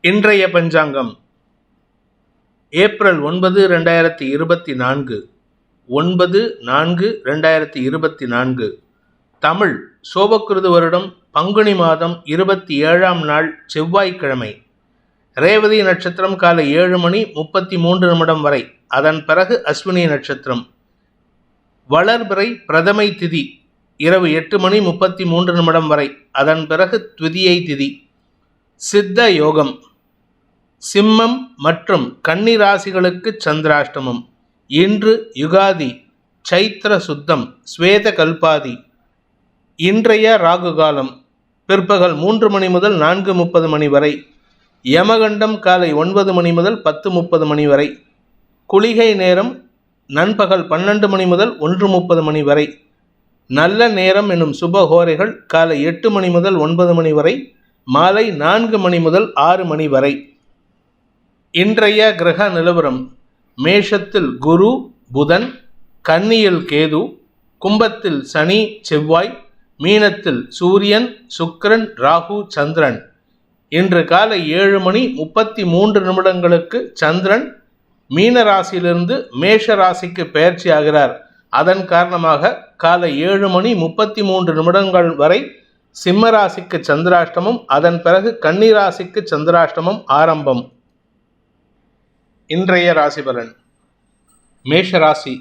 இன்றைய பஞ்சாங்கம் ஏப்ரல் 9, 2024 9/4/2024 தமிழ் சோபக்கிருது வருடம் பங்குனி மாதம் 27ஆம் நாள் செவ்வாய்க்கிழமை. ரேவதி நட்சத்திரம் காலை 7:33 வரை, அதன் பிறகு அஸ்வினி நட்சத்திரம். வளர்பிறை பிரதமை திதி இரவு 8:33 வரை, அதன் பிறகு த்விதியை திதி. சித்த யோகம். சிம்மம் மற்றும் கன்னி ராசிகளுக்கு சந்திராஷ்டமம். இன்று யுகாதி, சைத்திர சுத்தம், ஸ்வேத கல்பாதி. இன்றைய ராகு காலம் பிற்பகல் 3 மணி முதல் 4:30 மணி வரை. யமகண்டம் காலை 9 மணி முதல் 10:30 மணி வரை. குளிகை நேரம் நண்பகல் 12 மணி முதல் 1:30 மணி வரை. நல்ல நேரம் எனும் சுபஹோரைகள் காலை 8 மணி முதல் 9 மணி வரை, மாலை 4 மணி முதல் 6 மணி வரை. இன்றைய கிரக நிலவரம்: மேஷத்தில் குரு புதன், கன்னியில் கேது, கும்பத்தில் சனி செவ்வாய், மீனத்தில் சூரியன் சுக்கிரன் ராகு சந்திரன். இன்று காலை 7:33 சந்திரன் மீன ராசியிலிருந்து மேஷ ராசிக்கு பெயர்ச்சி ஆகிறார். அதன் காரணமாக காலை 7:33 வரை சிம்ம ராசிக்கு சந்திராஷ்டமம், அதன் பிறகு கன்னி ராசிக்கு சந்திராஷ்டமம் ஆரம்பம். இன்றைய ராசி பலன். மேஷ ராசி.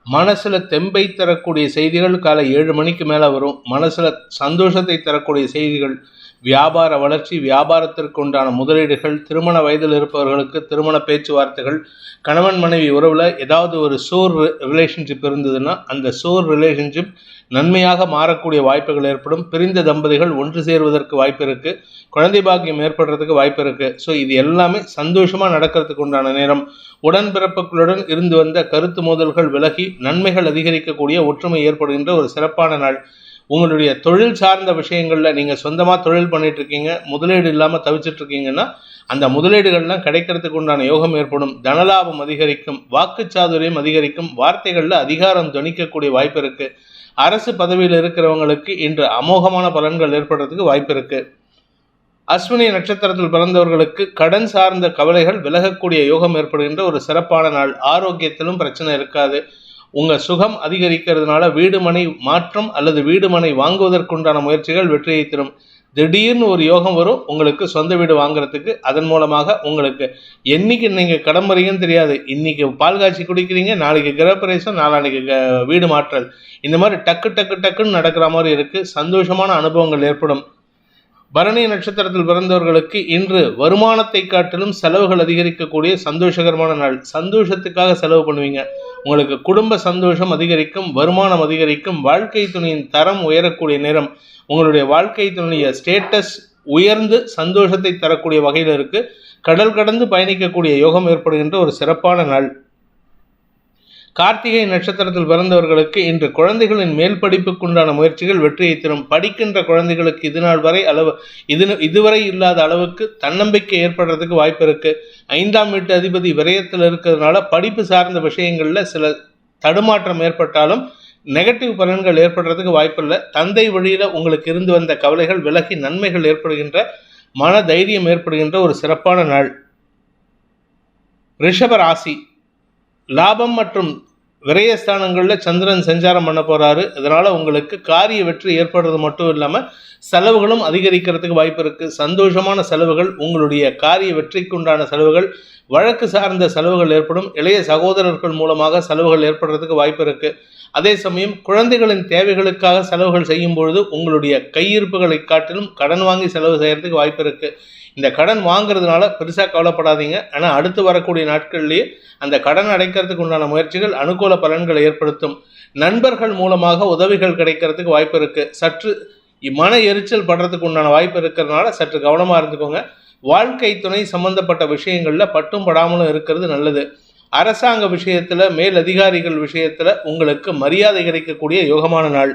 மனசில் தெம்பை தரக்கூடிய செய்திகள் காலை 7 மணிக்கு மேலே வரும். மனசில் சந்தோஷத்தை தரக்கூடிய செய்திகள், வியாபார வளர்ச்சி, வியாபாரத்திற்கு உண்டான முதலீடுகள், திருமண வயதில் இருப்பவர்களுக்கு திருமண பேச்சுவார்த்தைகள், கணவன் மனைவி உறவில் ஏதாவது ஒரு சோர் ரிலேஷன்ஷிப் இருந்ததுன்னா அந்த சோர் ரிலேஷன்ஷிப் நன்மையாக மாறக்கூடிய வாய்ப்புகள் ஏற்படும். பிரிந்த தம்பதிகள் ஒன்று சேர்வதற்கு வாய்ப்பு இருக்குது. குழந்தை பாக்கியம் ஏற்படுறதுக்கு வாய்ப்பு இருக்குது. ஸோ இது எல்லாமே சந்தோஷமாக நடக்கிறதுக்கு உண்டான நேரம். உடன்பிறப்புகளுடன் இருந்து வந்த கருத்து மோதல்கள் விலகி நன்மைகள் அதிகரிக்கக்கூடிய ஒற்றுமை ஏற்படுகின்ற ஒரு சிறப்பான நாள். உங்களுடைய தொழில் சார்ந்த விஷயங்களில் நீங்கள் சொந்தமாக தொழில் பண்ணிட்டு இருக்கீங்க, முதலீடு இல்லாமல் தவிச்சிட்டு இருக்கீங்கன்னா அந்த முதலீடுகள்லாம் கிடைக்கிறதுக்கு உண்டான யோகம் ஏற்படும். தனலாபம் அதிகரிக்கும், வாக்குச்சாதுரியம் அதிகரிக்கும், வார்த்தைகளில் அதிகாரம் துணிக்கக்கூடிய வாய்ப்பு இருக்குது. அரசு பதவியில் இருக்கிறவங்களுக்கு இன்று அமோகமான பலன்கள் ஏற்படுறதுக்கு வாய்ப்பு இருக்குது. அஸ்வினி நட்சத்திரத்தில் பிறந்தவர்களுக்கு கடன் சார்ந்த கவலைகள் விலகக்கூடிய யோகம் ஏற்படுகின்ற ஒரு சிறப்பான நாள். ஆரோக்கியத்திலும் பிரச்சனை இருக்காது. உங்கள் சுகம் அதிகரிக்கிறதுனால வீடு மனை மாற்றம் அல்லது வீடு மனை வாங்குவதற்குண்டான முயற்சிகள் வெற்றியை தரும். திடீர்னு ஒரு யோகம் வரும் உங்களுக்கு சொந்த வீடு வாங்குறதுக்கு. அதன் மூலமாக உங்களுக்கு என்னைக்கு நீங்கள் கடம்புறீங்கன்னு தெரியாது. இன்னைக்கு பால் காய்ச்சி குடிக்கிறீங்க, நாளைக்கு கிரகப்பிரவேசம், நாளானைக்கு வீடு மாற்றல், இந்த மாதிரி டக்குன்னு நடக்கிற மாதிரி இருக்குது. சந்தோஷமான அனுபவங்கள் ஏற்படும். பரணி நட்சத்திரத்தில் பிறந்தவர்களுக்கு இன்று வருமானத்தை காட்டிலும் செலவுகள் அதிகரிக்கக்கூடிய சந்தோஷகரமான நாள். சந்தோஷத்துக்காக செலவு பண்ணுவீங்க. உங்களுக்கு குடும்ப சந்தோஷம் அதிகரிக்கும், வருமானம் அதிகரிக்கும், வாழ்க்கை துணையின் தரம் உயரக்கூடிய நேரம். உங்களுடைய வாழ்க்கை துணைய ஸ்டேட்டஸ் உயர்ந்து சந்தோஷத்தை தரக்கூடிய வகையில் இருக்கு. கடல் கடந்து பயணிக்கக்கூடிய யோகம் ஏற்படுகின்ற ஒரு சிறப்பான நாள். கார்த்திகை நட்சத்திரத்தில் பிறந்தவர்களுக்கு இன்று குழந்தைகளின் மேல் படிப்புக்குண்டான முயற்சிகள் வெற்றியை தரும். படிக்கின்ற குழந்தைகளுக்கு இதுவரை இல்லாத அளவுக்கு தன்னம்பிக்கை ஏற்படுறதுக்கு வாய்ப்பு இருக்கு. 5ஆம் வீட்டு அதிபதி விரயத்தில் இருக்கிறதுனால படிப்பு சார்ந்த விஷயங்களில் சில தடுமாற்றம் ஏற்பட்டாலும் நெகட்டிவ் பலன்கள் ஏற்படுறதுக்கு வாய்ப்பு இல்லை. தந்தை வழியில் உங்களுக்கு இருந்து வந்த கவலைகள் விலகி நன்மைகள் ஏற்படுகின்ற, மன தைரியம் ஏற்படுகின்ற ஒரு சிறப்பான நாள். ரிஷப ராசி. லாபம் மற்றும் விரயஸ்தானங்களில் சந்திரன் சஞ்சாரம் பண்ண போகிறாரு. இதனால் உங்களுக்கு காரிய வெற்றி ஏற்படுறது மட்டும் இல்லாமல் செலவுகளும் அதிகரிக்கிறதுக்கு வாய்ப்பு இருக்குது. சந்தோஷமான செலவுகள், உங்களுடைய காரிய வெற்றிக்கு உண்டான செலவுகள், வழக்கு சார்ந்த செலவுகள் ஏற்படும். இளைய சகோதரர்கள் மூலமாக செலவுகள் ஏற்படுறதுக்கு வாய்ப்பு இருக்குது. அதே சமயம் குழந்தைகளின் தேவைகளுக்காக செலவுகள் செய்யும் பொழுது உங்களுடைய கையிருப்புகளை காட்டிலும் கடன் வாங்கி செலவு செய்கிறதுக்கு வாய்ப்பு இருக்குது. இந்த கடன் வாங்குறதுனால பெருசாக கவலைப்படாதீங்க. ஆனால் அடுத்து வரக்கூடிய நாட்கள்லேயே அந்த கடன் அடைக்கிறதுக்கு உண்டான முயற்சிகள் அனுகூல பலன்களை ஏற்படுத்தும். நண்பர்கள் மூலமாக உதவிகள் கிடைக்கிறதுக்கு வாய்ப்பு இருக்குது. சற்று மன எரிச்சல் படுறதுக்கு உண்டான வாய்ப்பு இருக்கிறதுனால சற்று கவனமாக இருந்துக்கோங்க. வாழ்க்கை துணை சம்பந்தப்பட்ட விஷயங்களில் பட்டும் படாமலும் இருக்கிறது நல்லது. அரசாங்க விஷயத்தில், மேல் அதிகாரிகள் விஷயத்தில் உங்களுக்கு மரியாதை கிடைக்கக்கூடிய யோகமான நாள்.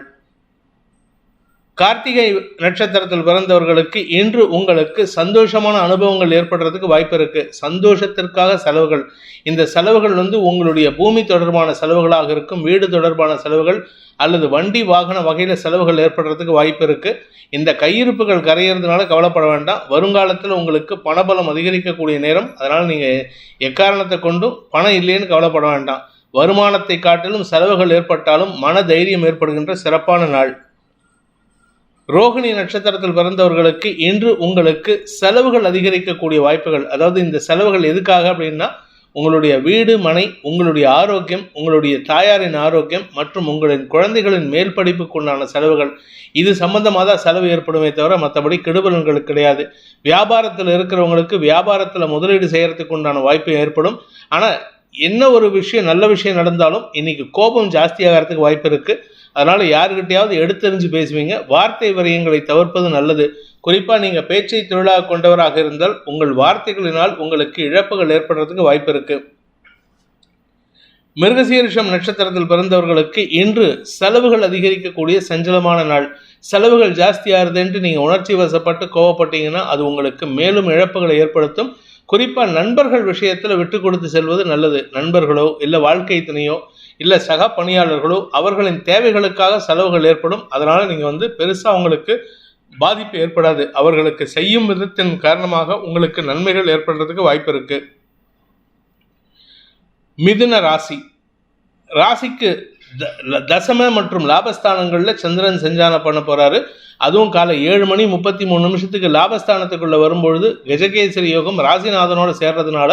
கார்த்திகை நட்சத்திரத்தில் பிறந்தவர்களுக்கு இன்று உங்களுக்கு சந்தோஷமான அனுபவங்கள் ஏற்படுறதுக்கு வாய்ப்பு இருக்கு. சந்தோஷத்திற்காக செலவுகள், இந்த செலவுகள் உங்களுடைய பூமி தொடர்பான செலவுகளாக இருக்கும், வீடு தொடர்பான செலவுகள் அல்லது வண்டி வாகன வகையில செலவுகள் ஏற்படுறதுக்கு வாய்ப்பு இருக்கு. இந்த கையிருப்புகள் கரையிறதுனால கவலைப்பட வேண்டாம். வருங்காலத்தில் உங்களுக்கு பணபலம் அதிகரிக்கக்கூடிய நேரம். அதனால நீங்க எக்காரணத்தை கொண்டும் பணம் இல்லைன்னு கவலைப்பட வேண்டாம். வருமானத்தை காட்டிலும் செலவுகள் ஏற்பட்டாலும் மன தைரியம் ஏற்படுகின்ற சிறப்பான நாள். ரோகிணி நட்சத்திரத்தில் பிறந்தவர்களுக்கு இன்று உங்களுக்கு செலவுகள் அதிகரிக்கக்கூடிய வாய்ப்புகள். அதாவது இந்த செலவுகள் எதுக்காக அப்படின்னா, உங்களுடைய வீடு மனை, உங்களுடைய ஆரோக்கியம், உங்களுடைய தாயாரின் ஆரோக்கியம் மற்றும் உங்களின் குழந்தைகளின் மேல் படிப்புக்குண்டான செலவுகள், இது சம்பந்தமாக தான் செலவு ஏற்படுமே தவிர மற்றபடி கெடுபலன்கள் கிடையாது. வியாபாரத்தில் இருக்கிறவங்களுக்கு வியாபாரத்தில் முதலீடு செய்யறதுக்கு உண்டான வாய்ப்பு ஏற்படும். ஆனால் என்ன ஒரு விஷயம், நல்ல விஷயம் நடந்தாலும் இன்னைக்கு கோபம் ஜாஸ்தியாகிறதுக்கு வாய்ப்பு இருக்கு. அதனால யாருக்கிட்டையாவது எடுத்தெறிஞ்சு பேசுவீங்க. வார்த்தை விரயங்களை தவிர்ப்பது நல்லது. குறிப்பா நீங்க பேச்சை தொழிலாக கொண்டவராக இருந்தால் உங்கள் வார்த்தைகளினால் உங்களுக்கு இழப்புகள் ஏற்படுறதுக்கு வாய்ப்பு இருக்கு. மிருகசீரிஷம் நட்சத்திரத்தில் பிறந்தவர்களுக்கு இன்று செலவுகள் அதிகரிக்கக்கூடிய சஞ்சலமான நாள். செலவுகள் ஜாஸ்தியாகுதுன்ட்டு நீங்க உணர்ச்சி வசப்பட்டு கோவப்பட்டீங்கன்னா அது உங்களுக்கு மேலும் இழப்புகளை ஏற்படுத்தும். குறிப்பா நண்பர்கள் விஷயத்துல விட்டு கொடுத்து செல்வது நல்லது. நண்பர்களோ இல்ல வாழ்க்கை துணையோ இல்ல சக பணியாளர்களோ அவர்களின் தேவைகளுக்காக செலவுகள் ஏற்படும். அதனால நீங்க பெருசா உங்களுக்கு பாதிப்பு ஏற்படாது. அவர்களுக்கு செய்யும் விதத்தின் காரணமாக உங்களுக்கு நன்மைகள் ஏற்படுறதுக்கு வாய்ப்பு இருக்கு. மிதுன ராசிக்கு தசம மற்றும் லாபஸ்தானங்கள்ல சந்திரன் சஞ்சாரம் பண்ண போறாரு. அதுவும் காலை 7:33 லாபஸ்தானத்துக்குள்ள வரும்பொழுது கஜகேசரி யோகம் ராசிநாதனோட சேர்றதுனால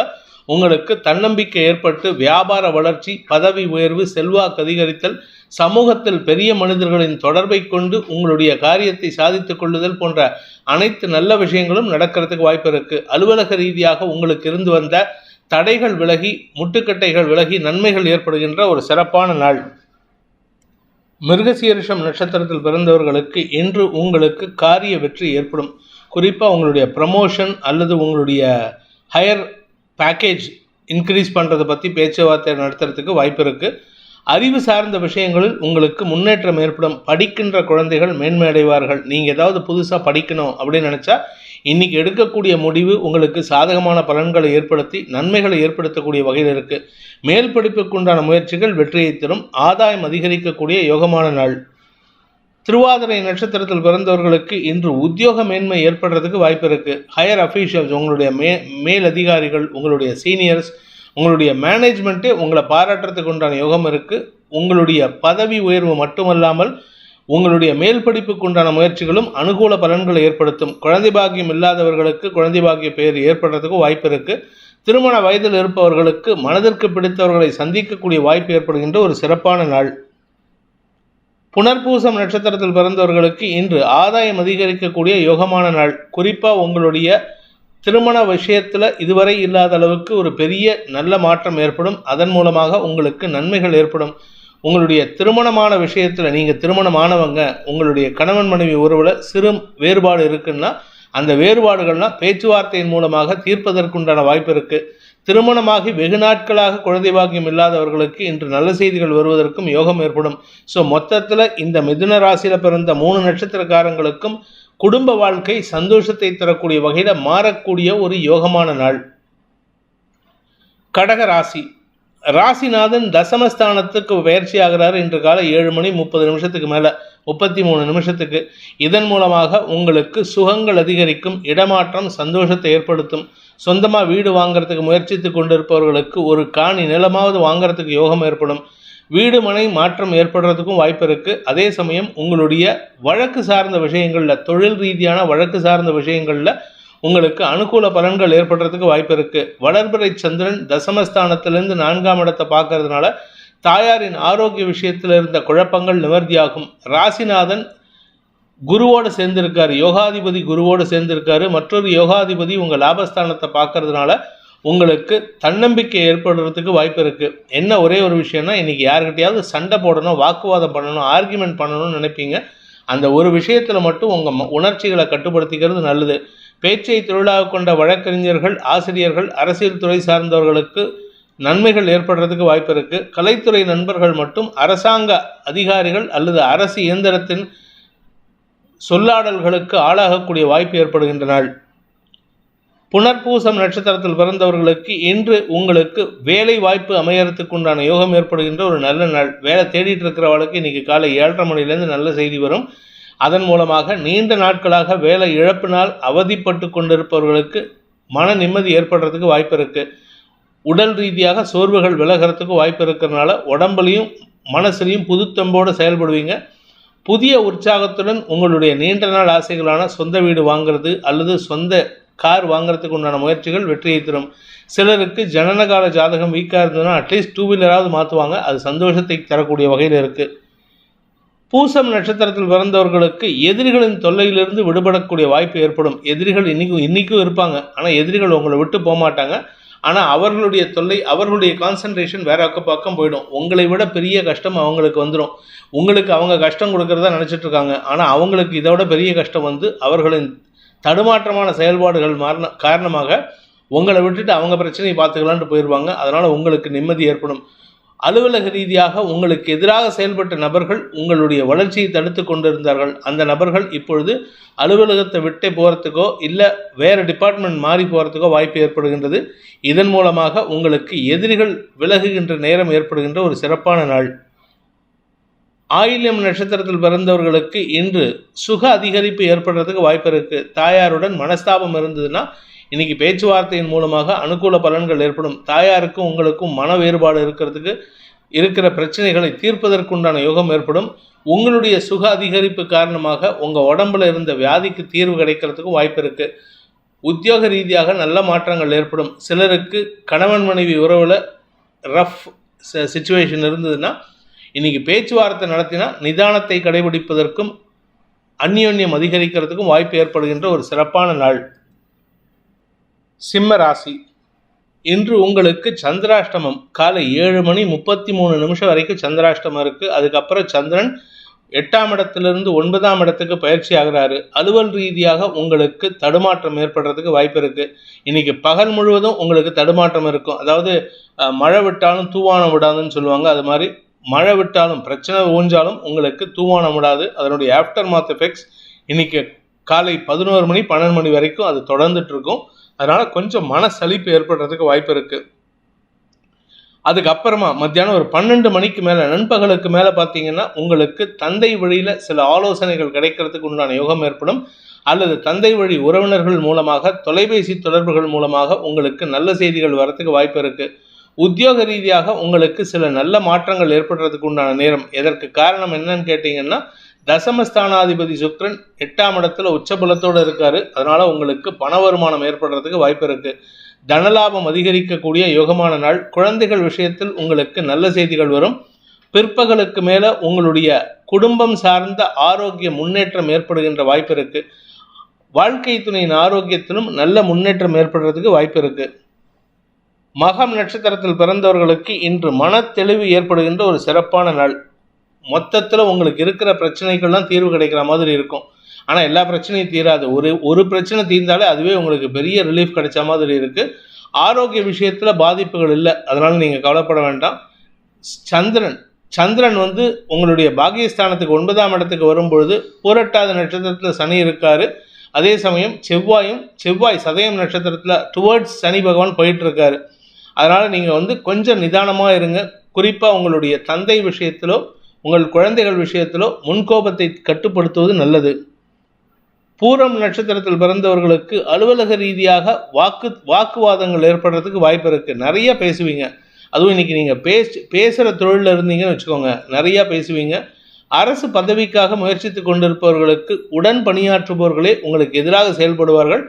உங்களுக்கு தன்னம்பிக்கை ஏற்பட்டு வியாபார வளர்ச்சி, பதவி உயர்வு, செல்வாக்கு அதிகரித்தல், சமூகத்தில் பெரிய மனிதர்களின் தொடர்பை கொண்டு உங்களுடைய காரியத்தை சாதித்துக் கொள்ளுதல் போன்ற அனைத்து நல்ல விஷயங்களும் நடக்கிறதுக்கு வாய்ப்பு இருக்கு. அலுவலக ரீதியாக உங்களுக்கு இருந்து வந்த தடைகள் விலகி, முட்டுக்கட்டைகள் விலகி நன்மைகள் ஏற்படுகின்ற ஒரு சிறப்பான நாள். மிருகசீரிஷம் நட்சத்திரத்தில் பிறந்தவர்களுக்கு இன்று உங்களுக்கு காரிய வெற்றி ஏற்படும். குறிப்பாக உங்களுடைய ப்ரமோஷன் அல்லது உங்களுடைய ஹையர் பேக்கேஜ் இன்க்ரீஸ் பண்ணுறதை பற்றி பேச்சுவார்த்தை நடத்துறதுக்கு வாய்ப்பு இருக்குது. அறிவு சார்ந்த விஷயங்களில் உங்களுக்கு முன்னேற்றம் ஏற்படும். படிக்கின்ற குழந்தைகள் மேன்மை அடைவார்கள். நீங்கள் ஏதாவது புதுசாக படிக்கணும் அப்படின்னு நினச்சா இன்னைக்கு எடுக்கக்கூடிய முடிவு உங்களுக்கு சாதகமான பலன்களை ஏற்படுத்தி நன்மைகளை ஏற்படுத்தக்கூடிய வகையில் இருக்குது. மேல் படிப்புக்குண்டான முயற்சிகள் வெற்றியை தரும். ஆதாயம் அதிகரிக்கக்கூடிய யோகமான நாள். திருவாதிரை நட்சத்திரத்தில் பிறந்தவர்களுக்கு இன்று உத்தியோக மேன்மை ஏற்படுறதுக்கு வாய்ப்பு இருக்கு. ஹையர் அஃபீஷியல்ஸ், உங்களுடைய மேல் அதிகாரிகள், உங்களுடைய சீனியர்ஸ், உங்களுடைய மேனேஜ்மெண்ட்டே உங்களை பாராட்டுறதுக்கு உண்டான யோகம் இருக்கு. உங்களுடைய பதவி உயர்வு மட்டுமல்லாமல் உங்களுடைய மேல் படிப்புக்கு உண்டான முயற்சிகளும் அனுகூல பலன்களை ஏற்படுத்தும். குழந்தை பாக்கியம் இல்லாதவர்களுக்கு குழந்தை பாக்கிய பெயர் ஏற்படுறதுக்கு வாய்ப்பு இருக்கு. திருமண வயதில் இருப்பவர்களுக்கு மனதிற்கு பிடித்தவர்களை சந்திக்கக்கூடிய வாய்ப்பு ஏற்படுகின்ற ஒரு சிறப்பான நாள். புனர்பூசம் நட்சத்திரத்தில் பிறந்தவர்களுக்கு இன்று ஆதாயம் அதிகரிக்கக்கூடிய யோகமான நாள். குறிப்பாக உங்களுடைய திருமண விஷயத்தில் இதுவரை இல்லாத அளவுக்கு ஒரு பெரிய நல்ல மாற்றம் ஏற்படும். அதன் மூலமாக உங்களுக்கு நன்மைகள் ஏற்படும். உங்களுடைய திருமணமான விஷயத்தில் நீங்கள் திருமணமானவங்க உங்களுடைய கணவன் மனைவி உறவில் சிறு வேறுபாடு இருக்குன்னா அந்த வேறுபாடுகள்லாம் பேச்சுவார்த்தையின் மூலமாக தீர்ப்பதற்குண்டான வாய்ப்பு இருக்குது. திருமணமாகி வெகு நாட்களாக குழந்தை பாக்கியம் இல்லாதவர்களுக்கு இன்று நல்ல செய்திகள் வருவதற்கும் யோகம் ஏற்படும். ஸோ மொத்தத்தில் இந்த மிதுன ராசியில் பிறந்த 3 நட்சத்திரக்காரங்களுக்கும் குடும்ப வாழ்க்கை சந்தோஷத்தை தரக்கூடிய வகையில் மாறக்கூடிய ஒரு யோகமான நாள். கடக ராசிநாதன் தசமஸ்தானத்துக்கு பயிற்சி ஆகிறார். இன்று காலை 7:30 மேலே 33 இதன் மூலமாக உங்களுக்கு சுகங்கள் அதிகரிக்கும். இடமாற்றம் சந்தோஷத்தை ஏற்படுத்தும். சொந்தமாக வீடு வாங்கிறதுக்கு முயற்சித்து கொண்டிருப்பவர்களுக்கு ஒரு காணி நிலமாவது வாங்கிறதுக்கு யோகம் ஏற்படும். வீடு மனை மாற்றம் ஏற்படுறதுக்கும் வாய்ப்பு இருக்குது. அதே சமயம் உங்களுடைய வழக்கு சார்ந்த விஷயங்களில், தொழில் ரீதியான வழக்கு சார்ந்த விஷயங்களில் உங்களுக்கு அனுகூல பலன்கள் ஏற்படுறதுக்கு வாய்ப்பு இருக்கு. வளர்பிறை சந்திரன் தசமஸ்தானத்திலிருந்து 4ஆம் இடத்தை பார்க்கறதுனால தாயாரின் ஆரோக்கிய விஷயத்தில் இருந்த குழப்பங்கள் நிவர்த்தியாகும். ராசிநாதன் குருவோடு சேர்ந்திருக்காரு, யோகாதிபதி குருவோடு சேர்ந்திருக்காரு. மற்றொரு யோகாதிபதி உங்கள் லாபஸ்தானத்தை பார்க்கறதுனால உங்களுக்கு தன்னம்பிக்கை ஏற்படுறதுக்கு வாய்ப்பு இருக்கு. என்ன ஒரே ஒரு விஷயம்னா, இன்னைக்கு யாருக்கிட்டையாவது சண்டை போடணும், வாக்குவாதம் பண்ணணும், ஆர்கியூமெண்ட் பண்ணணும்னு நினைப்பீங்க. அந்த ஒரு விஷயத்தில் மட்டும் உங்கள் உணர்ச்சிகளை கட்டுப்படுத்திக்கிறது நல்லது. பேச்சை தொழிலாக கொண்ட வழக்கறிஞர்கள், ஆசிரியர்கள், அரசியல் துறை சார்ந்தவர்களுக்கு நன்மைகள் ஏற்படுறதுக்கு வாய்ப்பு இருக்குது. கலைத்துறை நண்பர்கள் மட்டும் அரசாங்க அதிகாரிகள் அல்லது அரசு இயந்திரத்தின் சொல்லாடல்களுக்கு ஆளாகக்கூடிய வாய்ப்பு ஏற்படுகின்ற நாள். புனர்பூசம் நட்சத்திரத்தில் பிறந்தவர்களுக்கு இன்று உங்களுக்கு வேலை வாய்ப்பு அமையறதுக்கு உண்டான யோகம் ஏற்படுகின்ற ஒரு நல்ல நாள். வேலை தேடிட்டு இருக்கிறவர்களுக்கு இன்னைக்கு காலை 7:30 மணிலேருந்து நல்ல செய்தி வரும். அதன் மூலமாக நீண்ட நாட்களாக வேலை இழப்பினால் அவதிப்பட்டு கொண்டிருப்பவர்களுக்கு மன நிம்மதி ஏற்படுறதுக்கு வாய்ப்பு இருக்கு. உடல் ரீதியாக சோர்வுகள் விலகிறதுக்கு வாய்ப்பு இருக்கிறதுனால உடம்புலையும் மனசுலையும் புதுத்தம்போடு செயல்படுவீங்க. புதிய உற்சாகத்துடன் உங்களுடைய நீண்ட நாள் ஆசைகளான சொந்த வீடு வாங்கிறது அல்லது சொந்த கார் வாங்குறதுக்கு உண்டான முயற்சிகள் வெற்றியை தரும். சிலருக்கு ஜனனகால ஜாதகம் வீக்காக இருந்ததுன்னா அட்லீஸ்ட் 2 வீலராவது மாற்றுவாங்க. அது சந்தோஷத்தை தரக்கூடிய வகையில் இருக்குது. பூசம் நட்சத்திரத்தில் பிறந்தவர்களுக்கு எதிரிகளின் தொல்லையிலிருந்து விடுபடக்கூடிய வாய்ப்பு ஏற்படும். எதிரிகள் இன்னைக்கும் இருப்பாங்க, ஆனால் எதிரிகள் உங்களை விட்டு போக மாட்டாங்க. ஆனால் அவர்களுடைய தொல்லை, அவர்களுடைய கான்சன்ட்ரேஷன் வேற பக்கம் போயிடும். உங்களை விட பெரிய கஷ்டம் அவங்களுக்கு வந்துடும். உங்களுக்கு அவங்க கஷ்டம் கொடுக்கறதா நினச்சிட்டு இருக்காங்க, ஆனால் அவங்களுக்கு இதை விட பெரிய கஷ்டம் வந்து அவர்களின் தடுமாற்றமான செயல்பாடுகள் காரணமாக உங்களை விட்டுட்டு அவங்க பிரச்சனையை பார்த்துக்கலான்ட்டு போயிடுவாங்க. அதனால் உங்களுக்கு நிம்மதி ஏற்படும். அலுவலக ரீதியாக உங்களுக்கு எதிராக செயல்பட்ட நபர்கள் உங்களுடைய வளர்ச்சியை தடுத்து கொண்டிருந்தார்கள். அந்த நபர்கள் இப்பொழுது அலுவலகத்தை விட்டே போகிறதுக்கோ இல்லை வேறு டிபார்ட்மெண்ட் மாறி போகிறதுக்கோ வாய்ப்பு ஏற்படுகின்றது. இதன் மூலமாக உங்களுக்கு எதிரிகள் விலகுகின்ற நேரம் ஏற்படுகின்ற ஒரு சிறப்பான நாள். ஆயில்யம் நட்சத்திரத்தில் பிறந்தவர்களுக்கு இன்று சுக அதிகரிப்பு ஏற்படுறதுக்கு வாய்ப்பு இருக்குது. தாயாருடன் மனஸ்தாபம் இருந்ததுன்னா இன்னைக்கு பேச்சுவார்த்தையின் மூலமாக அனுகூல பலன்கள் ஏற்படும். தாயாருக்கும் உங்களுக்கும் மன வேறுபாடு இருக்கிற பிரச்சனைகளை தீர்ப்பதற்குண்டான யோகம் ஏற்படும். உங்களுடைய சுக அதிகரிப்பு காரணமாக உங்கள் உடம்புல இருந்த வியாதிக்கு தீர்வு கிடைக்கிறதுக்கும் வாய்ப்பு இருக்குது. உத்தியோக ரீதியாக நல்ல மாற்றங்கள் ஏற்படும். சிலருக்கு கணவன் மனைவி உறவில் ரஃப் சிச்சுவேஷன் இருந்ததுன்னா இன்னைக்கு பேச்சுவார்த்தை நடத்தினா நிதானத்தை கடைபிடிப்பதற்கும் அந்யோன்யம் அதிகரிக்கிறதுக்கும் வாய்ப்பு ஏற்படுகின்ற ஒரு சிறப்பான நாள். சிம்ம ராசி. இன்று உங்களுக்கு சந்திராஷ்டமம். காலை 7:33 வரைக்கும் சந்திராஷ்டமம் இருக்குது. அதுக்கப்புறம் சந்திரன் 8ஆம் இடத்திலிருந்து 9ஆம் இடத்துக்கு பயிற்சி ஆகிறாரு. அலுவல் ரீதியாக உங்களுக்கு தடுமாற்றம் ஏற்படுறதுக்கு வாய்ப்பு இருக்குது. இன்னைக்கு பகல் முழுவதும் உங்களுக்கு தடுமாற்றம் இருக்கும். அதாவது மழை விட்டாலும் தூவானம் விடாதுன்னு சொல்லுவாங்க. அது மாதிரி மழை விட்டாலும் பிரச்சனை ஊஞ்சாலும் உங்களுக்கு தூவானம் விடாது. அதனுடைய ஆஃப்டர் மாத் எஃபெக்ட்ஸ் இன்னைக்கு காலை 11 மணி 12 மணி வரைக்கும் அது தொடர்ந்துட்டு இருக்கும். அதனால கொஞ்சம் மனசலிப்பு ஏற்படுறதுக்கு வாய்ப்பு இருக்கு. அதுக்கப்புறமா மத்தியானம் ஒரு 12 மணிக்கு மேலே, நண்பகலுக்கு மேலே பார்த்தீங்கன்னா உங்களுக்கு தந்தை வழியில் சில ஆலோசனைகள் கிடைக்கிறதுக்கு உண்டான யோகம் ஏற்படும். அல்லது தந்தை வழி உறவினர்கள் மூலமாக தொலைபேசி தொடர்புகள் மூலமாக உங்களுக்கு நல்ல செய்திகள் வரத்துக்கு வாய்ப்பு இருக்கு. உத்தியோக ரீதியாக உங்களுக்கு சில நல்ல மாற்றங்கள் ஏற்படுறதுக்கு உண்டான நேரம். எதற்கு காரணம் என்னன்னு கேட்டீங்கன்னா தசமஸ்தானாதிபதி சுக்கிரன் 8ஆம் இடத்துல உச்சபலத்தோடு இருக்காரு. அதனால உங்களுக்கு பண வருமானம் ஏற்படுறதுக்கு வாய்ப்பு இருக்கு. தனலாபம் அதிகரிக்கக்கூடிய யோகமான நாள். குழந்தைகள் விஷயத்தில் உங்களுக்கு நல்ல செய்திகள் வரும். பிற்பகலுக்கு மேல உங்களுடைய குடும்பம் சார்ந்த ஆரோக்கிய முன்னேற்றம் ஏற்படுகின்ற வாய்ப்பு இருக்கு. வாழ்க்கை துணையின் ஆரோக்கியத்திலும் நல்ல முன்னேற்றம் ஏற்படுறதுக்கு வாய்ப்பு இருக்கு. மகம் நட்சத்திரத்தில் பிறந்தவர்களுக்கு இன்று மன தெளிவு ஏற்படுகின்ற ஒரு சிறப்பான நாள். மொத்தத்தில் உங்களுக்கு இருக்கிற பிரச்சனைகள்லாம் தீர்வு கிடைக்கிற மாதிரி இருக்கும். ஆனால் எல்லா பிரச்சனையும் தீராது. ஒரு பிரச்சனை தீர்ந்தாலே அதுவே உங்களுக்கு பெரிய ரிலீஃப் கிடைச்ச மாதிரி இருக்குது. ஆரோக்கிய விஷயத்தில் பாதிப்புகள் இல்லை, அதனால் நீங்கள் கவலைப்பட வேண்டாம். சந்திரன் வந்து உங்களுடைய பாக்கியஸ்தானத்துக்கு 9ஆம் இடத்துக்கு வரும்பொழுது பூரட்டாதி நட்சத்திரத்தில் சனி இருக்காரு. அதே சமயம் செவ்வாய் சதயம் நட்சத்திரத்தில் டுவர்ட்ஸ் சனி பகவான் போயிட்டு இருக்காரு. அதனால் நீங்கள் வந்து கொஞ்சம் நிதானமாக இருங்க. குறிப்பாக உங்களுடைய தந்தை விஷயத்திலோ உங்கள் குழந்தைகள் விஷயத்திலோ முன்கோபத்தை கட்டுப்படுத்துவது நல்லது. பூரம் நட்சத்திரத்தில் பிறந்தவர்களுக்கு அலுவலக ரீதியாக வாக்குவாதங்கள் ஏற்படுறதுக்கு வாய்ப்பு இருக்குது. நிறைய பேசுவீங்க. அதுவும் இன்னைக்கு நீங்கள் பேசுகிற தொழிலில் இருந்தீங்கன்னு வச்சுக்கோங்க, நிறையா பேசுவீங்க. அரசு பதவிக்காக முயற்சித்து கொண்டிருப்பவர்களுக்கு உடன் பணியாற்றுபவர்களே உங்களுக்கு எதிராக செயல்படுவார்கள்.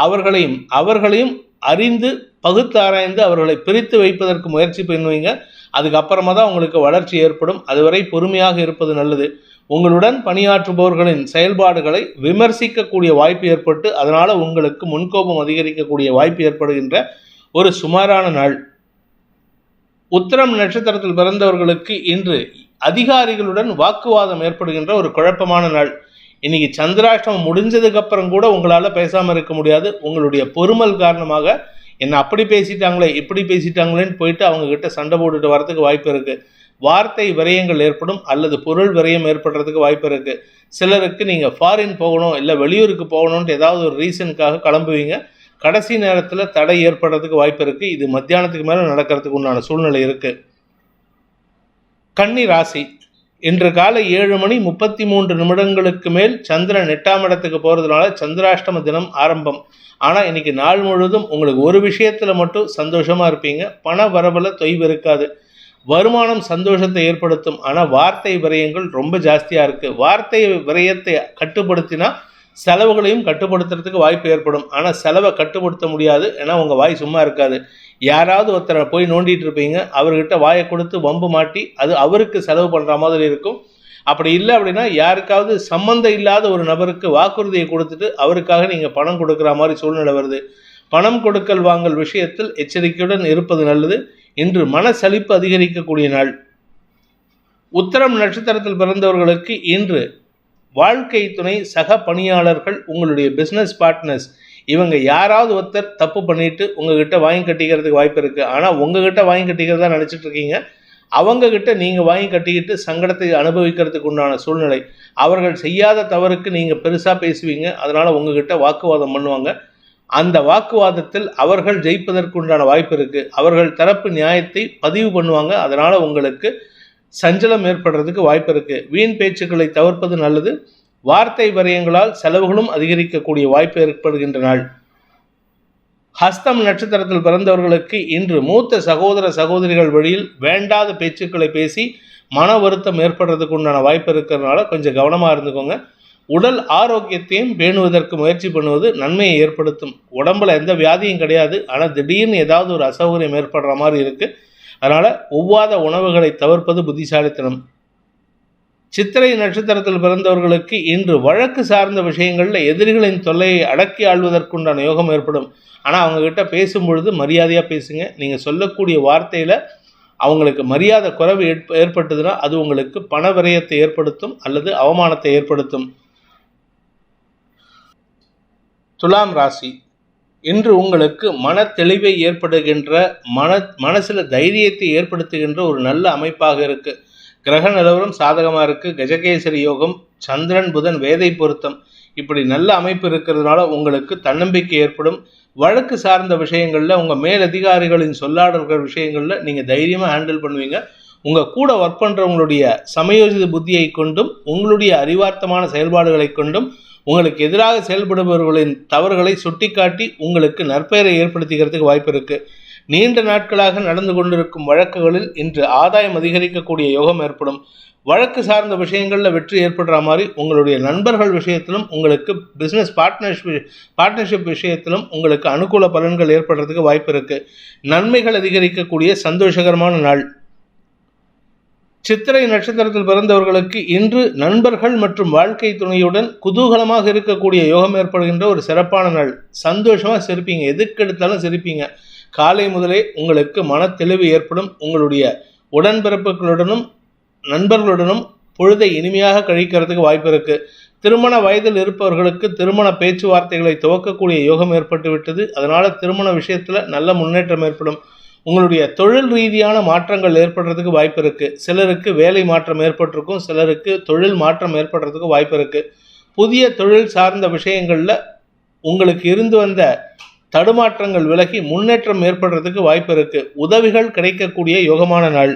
அவர்களையும் அறிந்து பகுத்தாராய்ந்து அவர்களை பிரித்து வைப்பதற்கு முயற்சி பண்ணுவீங்க. அதுக்கப்புறமா தான் உங்களுக்கு வளர்ச்சி ஏற்படும். அதுவரை பொறுமையாக இருப்பது நல்லது. உங்களுடன் பணியாற்றுபவர்களின் செயல்பாடுகளை விமர்சிக்கக்கூடிய வாய்ப்பு ஏற்பட்டு அதனால் உங்களுக்கு முன்கோபம் அதிகரிக்கக்கூடிய வாய்ப்பு ஏற்படுகின்ற ஒரு சுமாரான நாள். உத்திரம் நட்சத்திரத்தில் பிறந்தவர்களுக்கு இன்று அதிகாரிகளுடன் வாக்குவாதம் ஏற்படுகின்ற ஒரு குழப்பமான நாள். இன்னைக்கு சந்திராஷ்டமம் முடிஞ்சதுக்கு அப்புறம் கூட உங்களால் பேசாமல் இருக்க முடியாது. உங்களுடைய பொறுமல் காரணமாக என்ன அப்படி பேசிட்டாங்களே இப்படி பேசிட்டாங்களேன்னு போயிட்டு அவங்க கிட்ட சண்டை போட்டுட்டு வரதுக்கு வாய்ப்பு இருக்கு. வார்த்தை விரயங்கள் ஏற்படும் அல்லது பொருள் விரயம் ஏற்படுறதுக்கு வாய்ப்பு இருக்குது. சிலருக்கு நீங்கள் ஃபாரின் போகணும் இல்லை வெளியூருக்கு போகணுன்ட்டு ஏதாவது ஒரு ரீசனுக்காக கிளம்புவீங்க. கடைசி நேரத்தில் தடை ஏற்படுறதுக்கு வாய்ப்பு இருக்குது. இது மத்தியானத்துக்கு மேலே நடக்கிறதுக்கு உண்டான சூழ்நிலை இருக்குது. கன்னி ராசி, இன்று காலை 7:33 மேல் சந்திரன் 8ஆம் இடத்துக்கு போகிறதுனால சந்திராஷ்டம தினம் ஆரம்பம். ஆனால் இன்னைக்கு நாள் முழுவதும் உங்களுக்கு ஒரு விஷயத்தில் மட்டும் சந்தோஷமாக இருப்பீங்க. பண வரவில் தொய்வு இருக்காது. வருமானம் சந்தோஷத்தை ஏற்படுத்தும். ஆனால் வார்த்தை விரயங்கள் ரொம்ப ஜாஸ்தியாக இருக்குது. வார்த்தை விரயத்தை கட்டுப்படுத்தினா செலவுகளையும் கட்டுப்படுத்துறதுக்கு வாய்ப்பு ஏற்படும். ஆனால் செலவை கட்டுப்படுத்த முடியாது. ஏன்னா உங்கள் வாய் சும்மா இருக்காது. யாராவது ஒருத்தரை போய் நோண்டிட்டு இருப்பீங்க. அவர்கிட்ட வாயை கொடுத்து வம்பு மாட்டி அது அவருக்கு செலவு பண்ணுற மாதிரி இருக்கும். அப்படி இல்லை அப்படின்னா யாருக்காவது சம்மந்தம் இல்லாத ஒரு நபருக்கு வாக்குறுதியை கொடுத்துட்டு அவருக்காக நீங்கள் பணம் கொடுக்குற மாதிரி சூழ்நிலை வருது. பணம் கொடுக்கல் வாங்கல் விஷயத்தில் எச்சரிக்கையுடன் இருப்பது நல்லது. இன்று மனசலிப்பு அதிகரிக்கக்கூடிய நாள். உத்திரம் நட்சத்திரத்தில் பிறந்தவர்களுக்கு இன்று வாழ்க்கை துணை, சக பணியாளர்கள், உங்களுடைய பிஸ்னஸ் பார்ட்னர்ஸ் இவங்க யாராவது ஒருத்தர் தப்பு பண்ணிட்டு உங்ககிட்ட வாங்கி கட்டிக்கிறதுக்கு வாய்ப்பு இருக்குது. ஆனால் உங்ககிட்ட வாங்கி கட்டிக்கிறதா நினச்சிட்டு இருக்கீங்க. அவங்கக்கிட்ட நீங்கள் வாங்கி கட்டிக்கிட்டு சங்கடத்தை அனுபவிக்கிறதுக்கு உண்டான சூழ்நிலை. அவர்கள் செய்யாத தவறுக்கு நீங்கள் பெருசாக பேசுவீங்க. அதனால் உங்ககிட்ட வாக்குவாதம் பண்ணுவாங்க. அந்த வாக்குவாதத்தில் அவர்கள் ஜெயிப்பதற்கு உண்டான வாய்ப்பு இருக்குது. அவர்கள் தரப்பு நியாயத்தை பதிவு பண்ணுவாங்க. அதனால் உங்களுக்கு சஞ்சலம் ஏற்படுறதுக்கு வாய்ப்பு இருக்குது. வீண் பேச்சுக்களை தவிர்ப்பது நல்லது. வார்த்தை விரயங்களால் செலவுகளும் அதிகரிக்கக்கூடிய வாய்ப்பு ஏற்படுகின்ற நாள். ஹஸ்தம் நட்சத்திரத்தில் பிறந்தவர்களுக்கு இன்று மூத்த சகோதர சகோதரிகள் வழியில் வேண்டாத பேச்சுக்களை பேசி மன வருத்தம் ஏற்படுறதுக்கு உண்டான வாய்ப்பு இருக்கிறதுனால கொஞ்சம் கவனமாக இருந்துக்கோங்க. உடல் ஆரோக்கியத்தையும் பேணுவதற்கு முயற்சி பண்ணுவது நன்மையை ஏற்படுத்தும். உடம்புல எந்த வியாதியும் கிடையாது. ஆனால் திடீர்னு ஏதாவது ஒரு அசௌகரியம் ஏற்படுற மாதிரி இருக்குது. அதனால் ஒவ்வாத உணவுகளை தவிர்ப்பது புத்திசாலித்தனம். சித்திரை நட்சத்திரத்தில் பிறந்தவர்களுக்கு இன்று வழக்கு சார்ந்த விஷயங்களில் எதிரிகளின் தொல்லையை அடக்கி ஆள்வதற்குண்டான யோகம் ஏற்படும். ஆனால் அவங்கக்கிட்ட பேசும்பொழுது மரியாதையாக பேசுங்க. நீங்கள் சொல்லக்கூடிய வார்த்தையில் அவங்களுக்கு மரியாதை குறைவு ஏற்பட்டதுன்னா அது உங்களுக்கு பண விரயத்தை ஏற்படுத்தும் அல்லது அவமானத்தை ஏற்படுத்தும். துலாம் ராசி, இன்று உங்களுக்கு மன தெளிவை ஏற்படுகின்ற மனசில் தைரியத்தை ஏற்படுத்துகின்ற ஒரு நல்ல அமைப்பாக இருக்குது. கிரக நிலவரம் சாதகமாக இருக்குது. கஜகேசரி யோகம், சந்திரன் புதன் வேதை பொருத்தம், இப்படி நல்ல அமைப்பு இருக்கிறதுனால உங்களுக்கு தன்னம்பிக்கை ஏற்படும். வழக்கு சார்ந்த விஷயங்களில் உங்கள் மேலதிகாரிகளின் சொல்லாடல்கள் விஷயங்களில் நீங்கள் தைரியமாக ஹேண்டில் பண்ணுவீங்க. உங்கள் கூட ஒர்க் பண்ணுறவங்களுடைய சமயோஜித புத்தியை கொண்டும் உங்களுடைய அறிவார்த்தமான செயல்பாடுகளை கொண்டும் உங்களுக்கு எதிராக செயல்படுபவர்களின் தவறுகளை சுட்டிக்காட்டி உங்களுக்கு நற்பெயரை ஏற்படுத்திக்கிறதுக்கு வாய்ப்பு இருக்குது. நீண்ட நாட்களாக நடந்து கொண்டிருக்கும் வழக்குகளில் இன்று ஆதாயம் அதிகரிக்கக்கூடிய யோகம் ஏற்படும். வழக்கு சார்ந்த விஷயங்களில் வெற்றி ஏற்படுற மாதிரி உங்களுடைய நண்பர்கள் விஷயத்திலும் உங்களுக்கு பிஸ்னஸ் பார்ட்னர்ஷிப் விஷயத்திலும் உங்களுக்கு அனுகூல பலன்கள் ஏற்படுறதுக்கு வாய்ப்பு இருக்குது. நன்மைகள் அதிகரிக்கக்கூடிய சந்தோஷகரமான நாள். சித்திரை நட்சத்திரத்தில் பிறந்தவர்களுக்கு இன்று நண்பர்கள் மற்றும் வாழ்க்கை துணையுடன் குதூகலமாக இருக்கக்கூடிய யோகம் ஏற்படுகின்ற ஒரு சிறப்பான நாள். சந்தோஷமாக சிரிப்பீங்க. எதுக்கு எடுத்தாலும் சிரிப்பீங்க. காலை முதலே உங்களுக்கு மன தெளிவு ஏற்படும். உங்களுடைய உடன்பிறப்புகளுடனும் நண்பர்களுடனும் பொழுதை இனிமையாக கழிக்கிறதுக்கு வாய்ப்பு இருக்குது. திருமண வயதில் இருப்பவர்களுக்கு திருமண பேச்சுவார்த்தைகளை துவக்கக்கூடிய யோகம் ஏற்பட்டு விட்டது. அதனால் திருமண விஷயத்தில் நல்ல முன்னேற்றம் ஏற்படும். உங்களுடைய தொழில் ரீதியான மாற்றங்கள் ஏற்படுறதுக்கு வாய்ப்பு இருக்குது. சிலருக்கு வேலை மாற்றம் ஏற்பட்டிருக்கும். சிலருக்கு தொழில் மாற்றம் ஏற்படுறதுக்கு வாய்ப்பு இருக்குது. புதிய தொழில் சார்ந்த விஷயங்களில் உங்களுக்கு இருந்து வந்த தடுமாற்றங்கள் விலகி முன்னேற்றம் ஏற்படுறதுக்கு வாய்ப்பு இருக்குது. உதவிகள் கிடைக்கக்கூடிய யோகமான நாள்.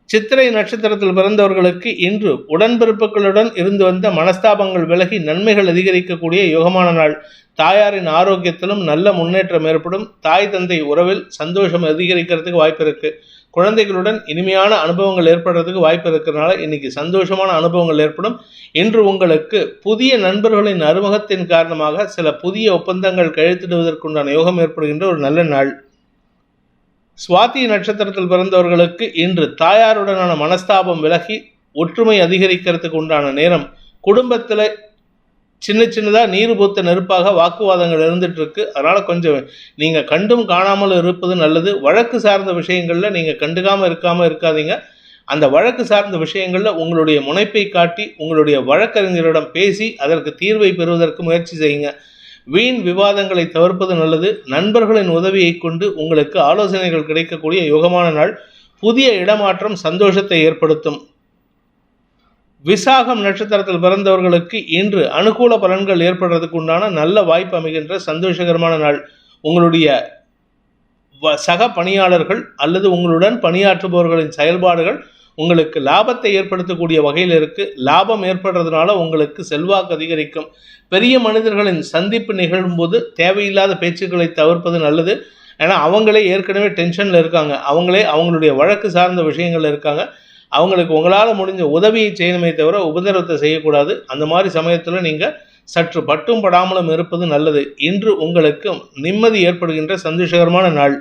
சித்திரை நட்சத்திரத்தில் பிறந்தவர்களுக்கு இன்று உடன்பிறப்புகளுடன் இருந்து வந்த மனஸ்தாபங்கள் விலகி நன்மைகள் அதிகரிக்கக்கூடிய யோகமான நாள். தாயாரின் ஆரோக்கியத்திலும் நல்ல முன்னேற்றம் ஏற்படும். தாய் தந்தை உறவில் சந்தோஷம் அதிகரிக்கிறதுக்கு வாய்ப்பு இருக்குது. குழந்தைகளுடன் இனிமையான அனுபவங்கள் ஏற்படுறதுக்கு வாய்ப்பு இருக்கிறதுனால இன்னைக்கு சந்தோஷமான அனுபவங்கள் ஏற்படும். இன்று உங்களுக்கு புதிய நண்பர்களின் அறிமுகத்தின் காரணமாக சில புதிய ஒப்பந்தங்கள் கையெழுத்திடுவதற்குண்டான யோகம் ஏற்படுகின்ற ஒரு நல்ல நாள். சுவாதி நட்சத்திரத்தில் பிறந்தவர்களுக்கு இன்று தாயாருடனான மனஸ்தாபம் விலகி ஒற்றுமை அதிகரிக்கிறதுக்கு உண்டான நேரம். குடும்பத்தில் சின்னதாக நீர் பூத்த நெருப்பாக வாக்குவாதங்கள் இருந்துட்டு இருக்கு. அதனால் கொஞ்சம் நீங்கள் கண்டும் காணாமல் இருப்பது நல்லது. வழக்கு சார்ந்த விஷயங்களில் நீங்கள் கண்டுக்காமல் இருக்காதீங்க. அந்த வழக்கு சார்ந்த விஷயங்களில் உங்களுடைய முனைப்பை காட்டி உங்களுடைய வழக்கறிஞரிடம் பேசி அதற்கு தீர்வை பெறுவதற்கு முயற்சி செய்யுங்க. வீண் விவாதங்களை தவிர்ப்பது நல்லது. நண்பர்களின் உதவியை கொண்டு உங்களுக்கு ஆலோசனைகள் கிடைக்கக்கூடிய யோகமான நாள். புதிய இடமாற்றம் சந்தோஷத்தை ஏற்படுத்தும். விசாகம் நட்சத்திரத்தில் பிறந்தவர்களுக்கு இன்று அனுகூல பலன்கள் ஏற்படுறதுக்கு உண்டான நல்ல வாய்ப்பு அமைகின்ற சந்தோஷகரமான நாள். உங்களுடைய சக பணியாளர்கள் அல்லது உங்களுடன் பணியாற்றுபவர்களின் செயல்பாடுகள் உங்களுக்கு லாபத்தை ஏற்படுத்தக்கூடிய வகையில் இருக்கு. லாபம் ஏற்படுறதுனால உங்களுக்கு செல்வாக்கு அதிகரிக்கும். பெரிய மனிதர்களின் சந்திப்பு நிகழும் போது தேவையில்லாத பேச்சுக்களை தவிர்ப்பது நல்லது. ஏன்னா அவங்களே ஏற்கனவே டென்ஷனில் இருக்காங்க, அவங்களே அவங்களுடைய வழக்கு சார்ந்த விஷயங்கள் இருக்காங்க. அவங்களுக்கு உங்களால் முடிஞ்ச உதவியை செய்யணுமே தவிர உபதிரவத்தை செய்யக்கூடாது. அந்த மாதிரி சமயத்தில் நீங்கள் சற்று பட்டும் படாமலும் இருப்பது நல்லது. இன்று உங்களுக்கு நிம்மதி ஏற்படுகின்ற சந்தோஷகரமான நாள்.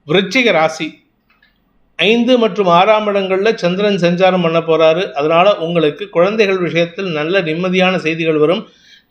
விருச்சிக ராசி 5 மற்றும் 6ஆம் இடங்களில் சந்திரன் சஞ்சாரம் பண்ண போகிறாரு. அதனால் உங்களுக்கு குழந்தைகள் விஷயத்தில் நல்ல நிம்மதியான செய்திகள் வரும்.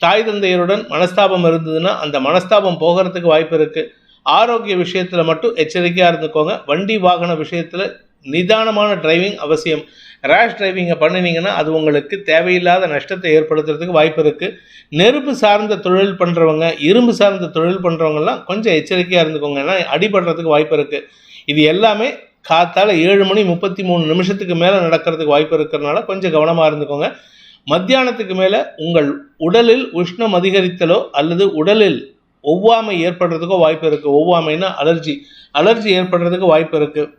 தாய் தந்தையருடன் மனஸ்தாபம் இருந்ததுன்னா அந்த மனஸ்தாபம் போகிறதுக்கு வாய்ப்பு இருக்குது. ஆரோக்கிய விஷயத்தில் மட்டும் எச்சரிக்கையாக இருந்துக்கோங்க. வண்டி வாகன விஷயத்தில் நிதானமான டிரைவிங் அவசியம். ரேஷ் டிரைவிங்கை பண்ணினீங்கன்னா அது உங்களுக்கு தேவையில்லாத நஷ்டத்தை ஏற்படுத்துறதுக்கு வாய்ப்பு இருக்குது. நெருப்பு சார்ந்த தொழில் பண்ணுறவங்க, இரும்பு சார்ந்த தொழில் பண்ணுறவங்கலாம் கொஞ்சம் எச்சரிக்கையாக இருந்துக்கோங்க, ஏன்னா அடிபடுறதுக்கு வாய்ப்பு இருக்குது. இது எல்லாமே காத்தால் 7:33 மேலே நடக்கிறதுக்கு வாய்ப்பு இருக்கிறதுனால கொஞ்சம் கவனமாக இருந்துக்கோங்க. மத்தியானத்துக்கு மேலே உங்கள் உடலில் உஷ்ணம் அதிகரித்தலோ அல்லது உடலில் ஒவ்வாமை ஏற்படுறதுக்கோ வாய்ப்பு இருக்குது. ஒவ்வாமைன்னா அலர்ஜி ஏற்படுறதுக்கு வாய்ப்பு இருக்குது.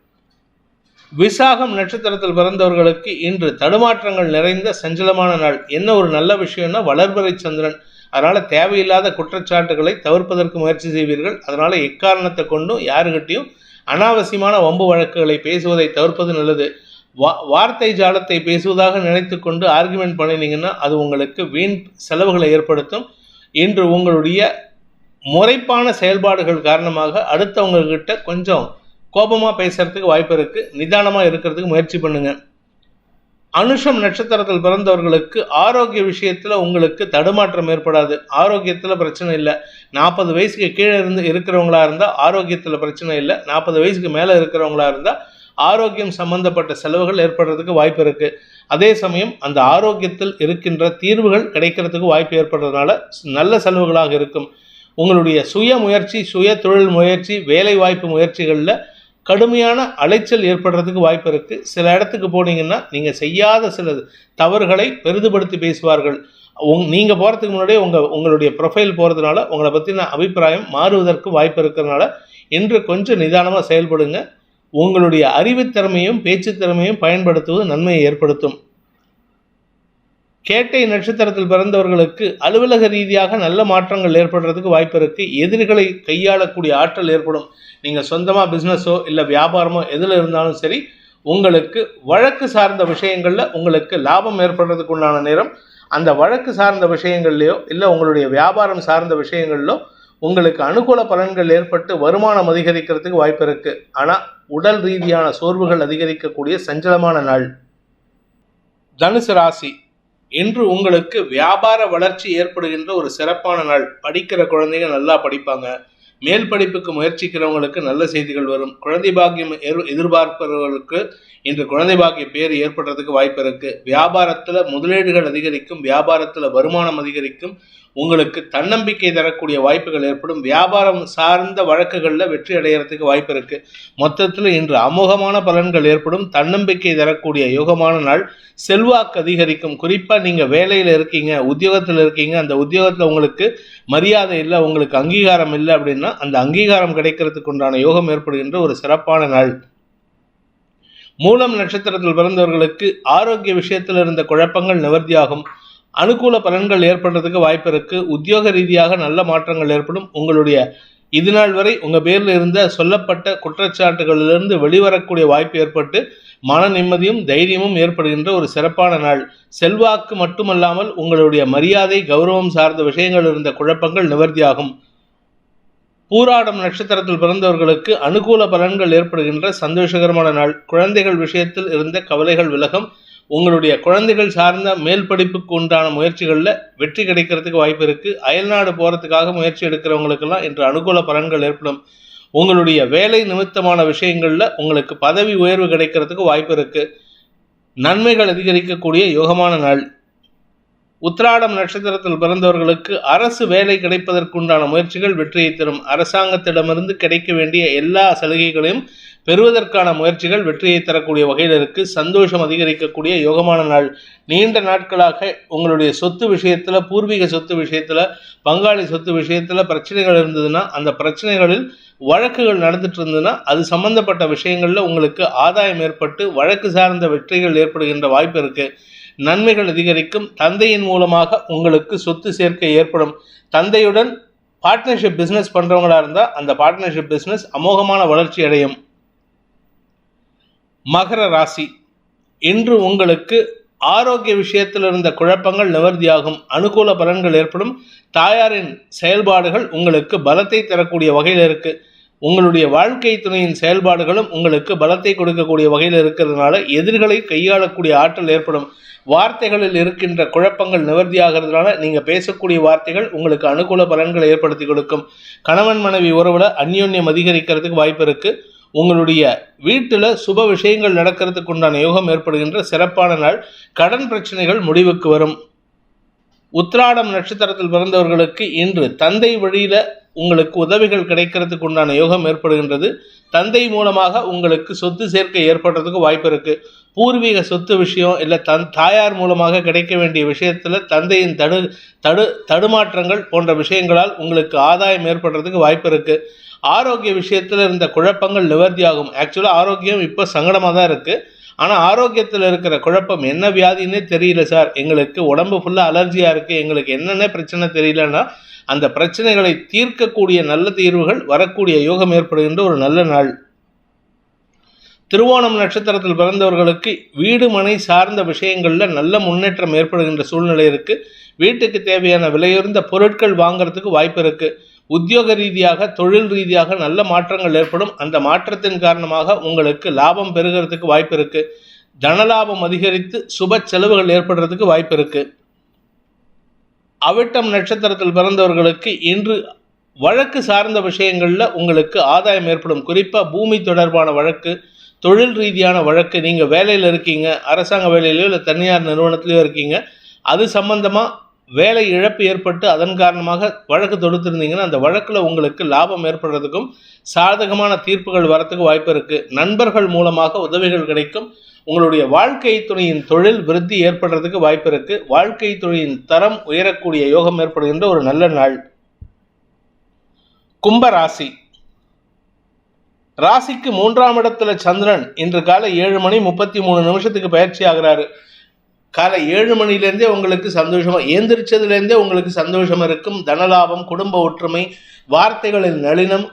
விசாகம் நட்சத்திரத்தில் பிறந்தவர்களுக்கு இன்று தடுமாற்றங்கள் நிறைந்த சஞ்சலமான நாள். என்ன ஒரு நல்ல விஷயம்னா வளர்பிறை சந்திரன். அதனால் தேவையில்லாத குற்றச்சாட்டுகளை தவிர்ப்பதற்கு முயற்சி செய்வீர்கள். அதனால் எக்காரணத்தை கொண்டும் யாருக்கிட்டையும் அனாவசியமான வம்பு வழக்குகளை பேசுவதை தவிர்ப்பது நல்லது. வார்த்தை ஜாலத்தை பேசுவதாக நினைத்து கொண்டு ஆர்குமெண்ட் பண்ணினீங்கன்னா அது உங்களுக்கு வீண் செலவுகளை ஏற்படுத்தும். இன்று உங்களுடைய முறைப்பான செயல்பாடுகள் காரணமாக அடுத்தவங்கக்கிட்ட கொஞ்சம் கோபமாக பேசுறதுக்கு வாய்ப்பு இருக்குது. நிதானமாக இருக்கிறதுக்கு முயற்சி பண்ணுங்கள். அனுஷம் நட்சத்திரத்தில் பிறந்தவர்களுக்கு ஆரோக்கிய விஷயத்தில் உங்களுக்கு தடுமாற்றம் ஏற்படாது. ஆரோக்கியத்தில் பிரச்சனை இல்லை. 40 வயசுக்கு கீழே இருக்கிறவங்களா இருந்தால் ஆரோக்கியத்தில் பிரச்சனை இல்லை. 40 வயசுக்கு மேலே இருக்கிறவங்களா இருந்தால் ஆரோக்கியம் சம்பந்தப்பட்ட செலவுகள் ஏற்படுறதுக்கு வாய்ப்பு இருக்குது. அதே சமயம் அந்த ஆரோக்கியத்தில் இருக்கின்ற தீர்வுகள் கிடைக்கிறதுக்கு வாய்ப்பு ஏற்படுறதுனால நல்ல செலவுகளாக இருக்கும். உங்களுடைய சுய முயற்சி, சுய தொழில் முயற்சி, வேலை வாய்ப்பு முயற்சிகளில் கடுமையான அலைச்சல் ஏற்படுறதுக்கு வாய்ப்பு இருக்குது. சில இடத்துக்கு போனீங்கன்னா நீங்கள் செய்யாத சில தவறுகளை பெரிதுபடுத்தி பேசுவார்கள். நீங்கள் போகிறதுக்கு முன்னாடியே உங்களுடைய ப்ரொஃபைல் போகிறதுனால உங்களை பற்றின அபிப்பிராயம் மாறுவதற்கு வாய்ப்பு இருக்கிறதுனால இன்று கொஞ்சம் நிதானமாக செயல்படுங்க. உங்களுடைய அறிவுத்திறமையும் பேச்சு திறமையும் பயன்படுத்துவது நன்மையை ஏற்படுத்தும். கேட்டை நட்சத்திரத்தில் பிறந்தவர்களுக்கு அலுவலக ரீதியாக நல்ல மாற்றங்கள் ஏற்படுறதுக்கு வாய்ப்பு இருக்குது. எதிரிகளை கையாளக்கூடிய ஆற்றல் ஏற்படும். நீங்கள் சொந்தமாக பிஸ்னஸோ இல்லை வியாபாரமோ எதில் இருந்தாலும் சரி, உங்களுக்கு வழக்கு சார்ந்த விஷயங்களில் உங்களுக்கு லாபம் ஏற்படுறதுக்கு உண்டான நேரம். அந்த வழக்கு சார்ந்த விஷயங்கள்லையோ இல்லை உங்களுடைய வியாபாரம் சார்ந்த விஷயங்களிலோ உங்களுக்கு அனுகூல பலன்கள் ஏற்பட்டு வருமானம் அதிகரிக்கிறதுக்கு வாய்ப்பு இருக்குது. ஆனால் உடல் ரீதியான சோர்வுகள் அதிகரிக்கக்கூடிய சஞ்சலமான நாள். தனுசு ராசி இன்று உங்களுக்கு வியாபார வளர்ச்சி ஏற்படுகின்ற ஒரு சிறப்பான நாள். படிக்கிற குழந்தைங்க நல்லா படிப்பாங்க. மேல் படிப்புக்கு முயற்சிக்கிறவங்களுக்கு நல்ல செய்திகள் வரும். குழந்தை பாக்கியம் எதிர்பார்ப்பவர்களுக்கு இன்று குழந்தை பாக்கிய பேர் ஏற்படுறதுக்கு வாய்ப்பு இருக்குது. வியாபாரத்தில் முதலீடுகள் அதிகரிக்கும். வியாபாரத்தில் வருமானம் அதிகரிக்கும். உங்களுக்கு தன்னம்பிக்கை தரக்கூடிய வாய்ப்புகள் ஏற்படும். வியாபாரம் சார்ந்த வழக்குகளில் வெற்றி அடைகிறதுக்கு வாய்ப்பு இருக்குது. மொத்தத்தில் இன்று அமோகமான பலன்கள் ஏற்படும். தன்னம்பிக்கை தரக்கூடிய யோகமான நாள். செல்வாக்கு அதிகரிக்கும். குறிப்பாக நீங்கள் வேலையில் இருக்கீங்க, உத்தியோகத்தில் இருக்கீங்க, அந்த உத்தியோகத்தில் உங்களுக்கு மரியாதை இல்லை, உங்களுக்கு அங்கீகாரம் இல்லை அப்படின்னா அந்த அங்கீகாரம் கிடைக்கிறதுக்கு உண்டான யோகம் ஏற்படுகின்ற ஒரு சிறப்பான நாள். மூலம் நட்சத்திரத்தில் பிறந்தவர்களுக்கு ஆரோக்கிய விஷயத்தில் இருந்த குழப்பங்கள் நிவர்த்தியாகும். அனுகூல பலன்கள் ஏற்படுறதுக்கு வாய்ப்பு இருக்குது. உத்தியோக ரீதியாக நல்ல மாற்றங்கள் ஏற்படும். உங்களுடைய இது நாள் வரை உங்கள் பேரில் இருந்த சொல்லப்பட்ட குற்றச்சாட்டுகளிலிருந்து வெளிவரக்கூடிய வாய்ப்பு ஏற்பட்டு மன நிம்மதியும் தைரியமும் ஏற்படுகின்ற ஒரு சிறப்பான நாள். செல்வாக்கு மட்டுமல்லாமல் உங்களுடைய மரியாதை, கௌரவம் சார்ந்த விஷயங்கள் இருந்த குழப்பங்கள் நிவர்த்தியாகும். பூராடம் நட்சத்திரத்தில் பிறந்தவர்களுக்கு அனுகூல பலன்கள் ஏற்படுகின்ற சந்தோஷகரமான நாள். குழந்தைகள் விஷயத்தில் இருந்த கவலைகள் விலகும். உங்களுடைய குழந்தைகள் சார்ந்த மேல் படிப்புக்கு உண்டான முயற்சிகளில் வெற்றி கிடைக்கிறதுக்கு வாய்ப்பு இருக்குது. அயல்நாடு போகிறதுக்காக முயற்சி எடுக்கிறவங்களுக்கெல்லாம் இன்று அனுகூல பலன்கள் ஏற்படும். உங்களுடைய வேலை நிமித்தமான விஷயங்களில் உங்களுக்கு பதவி உயர்வு கிடைக்கிறதுக்கு வாய்ப்பு இருக்குது. நன்மைகள் அதிகரிக்கக்கூடிய யோகமான நாள். உத்திராடம் நட்சத்திரத்தில் பிறந்தவர்களுக்கு அரசு வேலை கிடைப்பதற்குண்டான முயற்சிகள் வெற்றியை தரும். அரசாங்கத்திடமிருந்து கிடைக்க வேண்டிய எல்லா சலுகைகளையும் பெறுவதற்கான முயற்சிகள் வெற்றியை தரக்கூடிய வகையில் இருக்கு. சந்தோஷம் அதிகரிக்கக்கூடிய யோகமான நாள். நீண்ட நாட்களாக உங்களுடைய சொத்து விஷயத்துல, பூர்வீக சொத்து விஷயத்துல, பங்காளி சொத்து விஷயத்துல பிரச்சனைகள் இருந்ததுன்னா, அந்த பிரச்சனைகளில் வழக்குகள் நடந்துட்டு இருந்ததுன்னா அது சம்பந்தப்பட்ட விஷயங்கள்ல உங்களுக்கு ஆதாயம் ஏற்பட்டு வழக்கு சார்ந்த வெற்றிகள் ஏற்படுகின்ற வாய்ப்பு இருக்கு. நன்மைகள் அதிகரிக்கும். தந்தையின் மூலமாக உங்களுக்கு சொத்து சேர்க்கை ஏற்படும். தந்தையுடன் பார்ட்னர்ஷிப் பிசினஸ் பண்றவங்களா இருந்தா அந்த பார்ட்னர்ஷிப் பிசினஸ் அமோகமான வளர்ச்சி அடையும். மகர ராசி, இன்று உங்களுக்கு ஆரோக்கிய விஷயத்தில் இருந்த குழப்பங்கள் நிவர்த்தியாகும். அனுகூல பலன்கள் ஏற்படும். தாயாரின் செயல்பாடுகள் உங்களுக்கு பலத்தை தரக்கூடிய வகையில் இருக்கு. உங்களுடைய வாழ்க்கை துணையின் செயல்பாடுகளும் உங்களுக்கு பலத்தை கொடுக்கக்கூடிய வகையில் இருக்கிறதுனால எதிர்களை கையாளக்கூடிய ஆற்றல் ஏற்படும். வார்த்தைகளில் இருக்கின்ற குழப்பங்கள் நிவர்த்தியாகிறதுனால நீங்க பேசக்கூடிய வார்த்தைகள் உங்களுக்கு அனுகூல பலன்களை ஏற்படுத்தி கொடுக்கும். கணவன் மனைவி உறவுல அந்யோன்யம் அதிகரிக்கிறதுக்கு வாய்ப்பு இருக்கு. உங்களுடைய வீட்டில் சுப விஷயங்கள் நடக்கிறதுக்கு உண்டான யோகம் ஏற்படுகின்ற சிறப்பான நாள். கடன் பிரச்சனைகள் முடிவுக்கு வரும். உத்திராடம் நட்சத்திரத்தில் பிறந்தவர்களுக்கு இன்று தந்தை வழியில உங்களுக்கு உதவிகள் கிடைக்கிறதுக்கு உண்டான யோகம் ஏற்படுகின்றது. தந்தை மூலமாக உங்களுக்கு சொத்து சேர்க்கை ஏற்படுறதுக்கு வாய்ப்பு இருக்கு. பூர்வீக சொத்து விஷயம் இல்லை தாயார் மூலமாக கிடைக்க வேண்டிய விஷயத்துல தந்தையின் தடுமாற்றங்கள் போன்ற விஷயங்களால் உங்களுக்கு ஆதாயம் ஏற்படுறதுக்கு வாய்ப்பு இருக்கு. ஆரோக்கிய விஷயத்துல இருந்த குழப்பங்கள் நிவர்த்தியாகும். ஆக்சுவலாக ஆரோக்கியம் இப்போ சங்கடமாக தான் இருக்கு. ஆனால் ஆரோக்கியத்தில் இருக்கிற குழப்பம் என்ன வியாதின்னே தெரியல சார், எங்களுக்கு உடம்பு ஃபுல்லாக அலர்ஜியாக இருக்குது, எங்களுக்கு என்னென்ன பிரச்சனை தெரியலன்னா அந்த பிரச்சனைகளை தீர்க்கக்கூடிய நல்ல தீர்வுகள் வரக்கூடிய யோகம் ஏற்படுகின்ற ஒரு நல்ல நாள். திருவோணம் நட்சத்திரத்தில் பிறந்தவர்களுக்கு வீடு மனை சார்ந்த விஷயங்களில் நல்ல முன்னேற்றம் ஏற்படுகின்ற சூழ்நிலை இருக்குது. வீட்டுக்கு தேவையான விலையுறந்த பொருட்கள் வாங்கிறதுக்கு வாய்ப்பு இருக்குது. உத்தியோக ரீதியாக, தொழில் ரீதியாக நல்ல மாற்றங்கள் ஏற்படும். அந்த மாற்றத்தின் காரணமாக உங்களுக்கு லாபம் பெறுகிறதுக்கு வாய்ப்பு இருக்குது. தனலாபம் அதிகரித்து சுப செலவுகள் ஏற்படுறதுக்கு வாய்ப்பு இருக்குது. அவிட்டம் நட்சத்திரத்தில் பிறந்தவர்களுக்கு இன்று வழக்கு சார்ந்த விஷயங்களில் உங்களுக்கு ஆதாயம் ஏற்படும். குறிப்பாக பூமி தொடர்பான வழக்கு, தொழில் ரீதியான வழக்கு, நீங்கள் வேலையில் இருக்கீங்க, அரசாங்க வேலையிலையோ இல்லை தனியார் நிறுவனத்திலையோ இருக்கீங்க, அது சம்பந்தமாக வேலை இழப்பு ஏற்பட்டு அதன் காரணமாக வழக்கு தொடுத்திருந்தீங்கன்னா அந்த வழக்கில் உங்களுக்கு லாபம் ஏற்படுறதுக்கும் சாதகமான தீர்ப்புகள் வரத்துக்கு வாய்ப்பு இருக்குது. நண்பர்கள் மூலமாக உதவிகள் கிடைக்கும். உங்களுடைய வாழ்க்கை துணையின் தொழில் விருத்தி ஏற்படுறதுக்கு வாய்ப்பு இருக்கு. வாழ்க்கை துணையின் தரம் உயரக்கூடிய யோகம் ஏற்படுகின்ற ஒரு நல்ல நாள். கும்பராசி, ராசிக்கு 3ஆம் இடத்துல சந்திரன் இன்று காலை 7:33 பயிற்சி ஆகிறாரு. காலை 7 மணிலேருந்தே உங்களுக்கு சந்தோஷமா, ஏந்திரிச்சதுலேருந்தே உங்களுக்கு சந்தோஷம் இருக்கும். தனலாபம், குடும்ப ஒற்றுமை, வார்த்தைகளில் நளினம்,